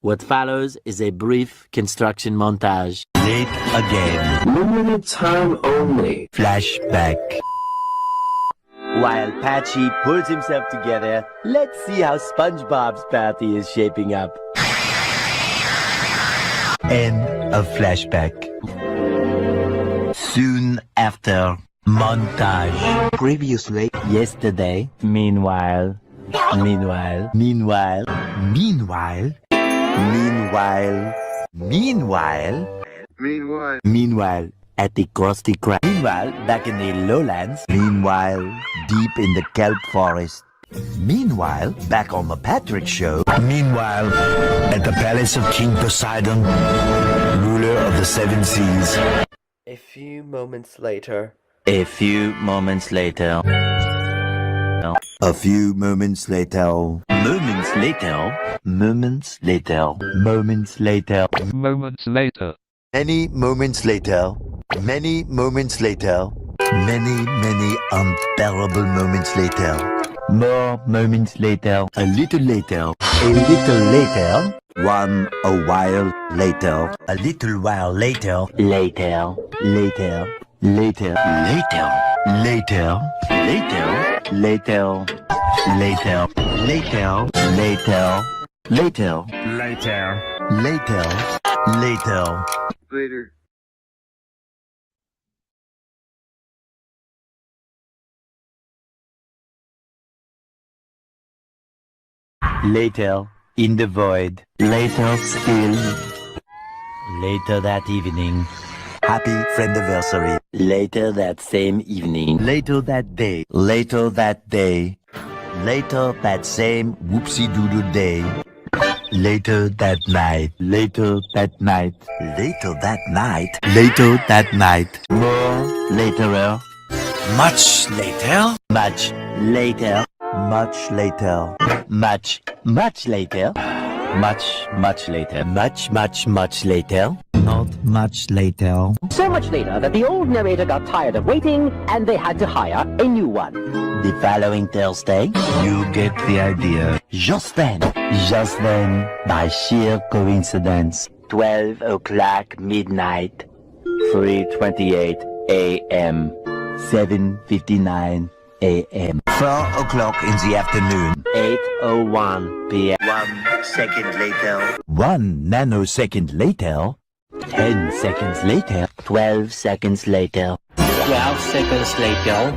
What follows is a brief construction montage. Late again. Limited time only. Flashback. While Patchy pulls himself together, let's see how SpongeBob's party is shaping up. End of flashback. Soon after, montage. Previously, yesterday, meanwhile, Meanwhile, meanwhile, at the Krusty Krab. meanwhile, back in the lowlands, meanwhile, deep in the kelp forest, meanwhile, back on the Patrick Show, meanwhile, at the palace of King Poseidon, ruler of the seven seas. A few moments later. A few moments later. A few moments later. Moments later. Moments later. Moments later. Moments later. Many moments later. Many moments later. Many unbearable moments later. More moments later. A little later. A little later. A while later. A little while later. Later, Later. Later. Later. Later. Later. Later. Later. Later. Later. Later. Later. Later. Later. Later. Later. In the void. Later still. Later that evening. Happy friendiversary. later that same evening. Later that day. Later that day. Later that same whoopsie-doodle day. Later that night. Later that night. Later that night. Later that night. More laterer. Much later. Much later. Much later. Much later. Much later. Much later. Not much later. So much later that the old narrator got tired of waiting and they had to hire a new one. The following Thursday, You get the idea. just then, by sheer coincidence, 12 o'clock midnight, 3:28 a.m., 7:59 a.m., 4 o'clock in the afternoon. 8:01 p.m., 1 second later. 1 nanosecond later. 10 seconds later, 12 seconds later, 12 seconds later,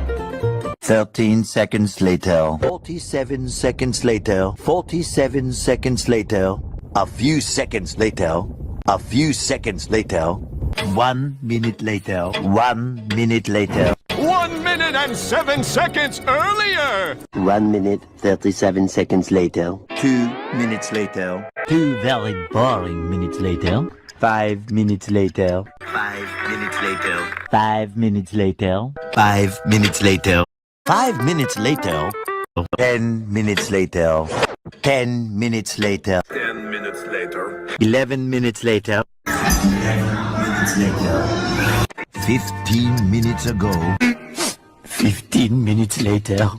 13 seconds later. 47 seconds later. 47 seconds later. A few seconds later. A few seconds later. 1 minute later. 1 minute later. 1 minute and 7 seconds earlier! 1 minute, 37 seconds later, 2 minutes later. 2 very boring minutes later, 5 minutes later, 5 minutes later. 5 minutes later, 5 minutes later. 5 minutes later. 10 minutes later. 10 minutes later. 10 minutes later. 11 minutes later. 11 minutes later. 15 minutes ago. 15 minutes later,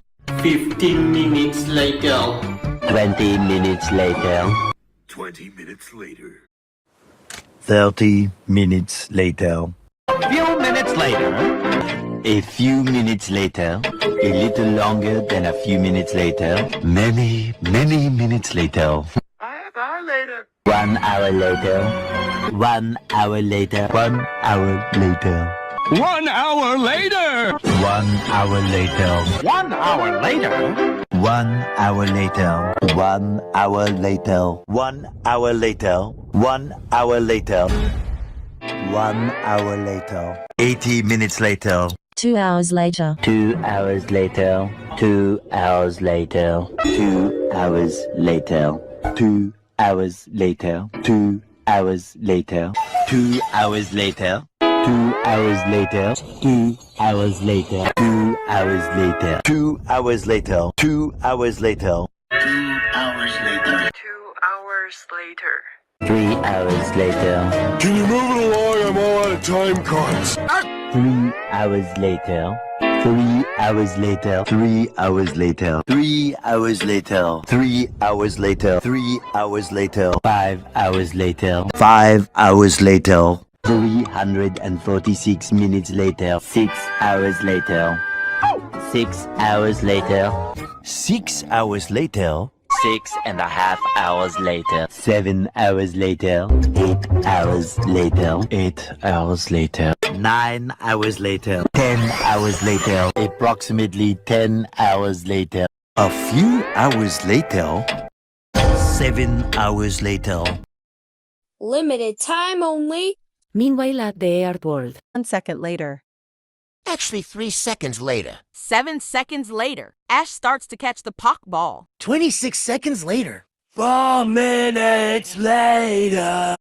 15 minutes later. 20 minutes later, 20 minutes later. 30 minutes later. Few minutes later. a few minutes later, a little longer than a few minutes later, Many minutes later. 1 hour later, 1 hour later, 1 hour later. 1 hour later! 1 hour later. 1 hour later. 1 hour later. 1 hour later. 1 hour later. 1 hour later. 1 hour later. 80 minutes later. 2 hours later. 2 hours later, 2 hours later, 2 hours later, 2 hours later, 2 hours later, 2 hours later, 2 hours later, 2 hours later, 2 hours later, 2 hours later. 2 hours later. 2 hours later. 3 hours later, Can you move it along? I'm all out of time cards. 3 hours later, 3 hours later. 3 hours later. 3 hours later. 3 hours later. 3 hours later. 5 hours later. 5 hours later. 346 minutes later. 6 hours later. 6 hours later. 6 hours later. 6.5 hours later. 7 hours later. 8 hours later. 8 hours later. 9 hours later. 10 hours later. Approximately 10 hours later. A few hours later. 7 hours later. Limited time only. Meanwhile at the airport. 1 second later. Actually, 3 seconds later. 7 seconds later, Ash starts to catch the puck ball. 26 seconds later. 4 minutes later.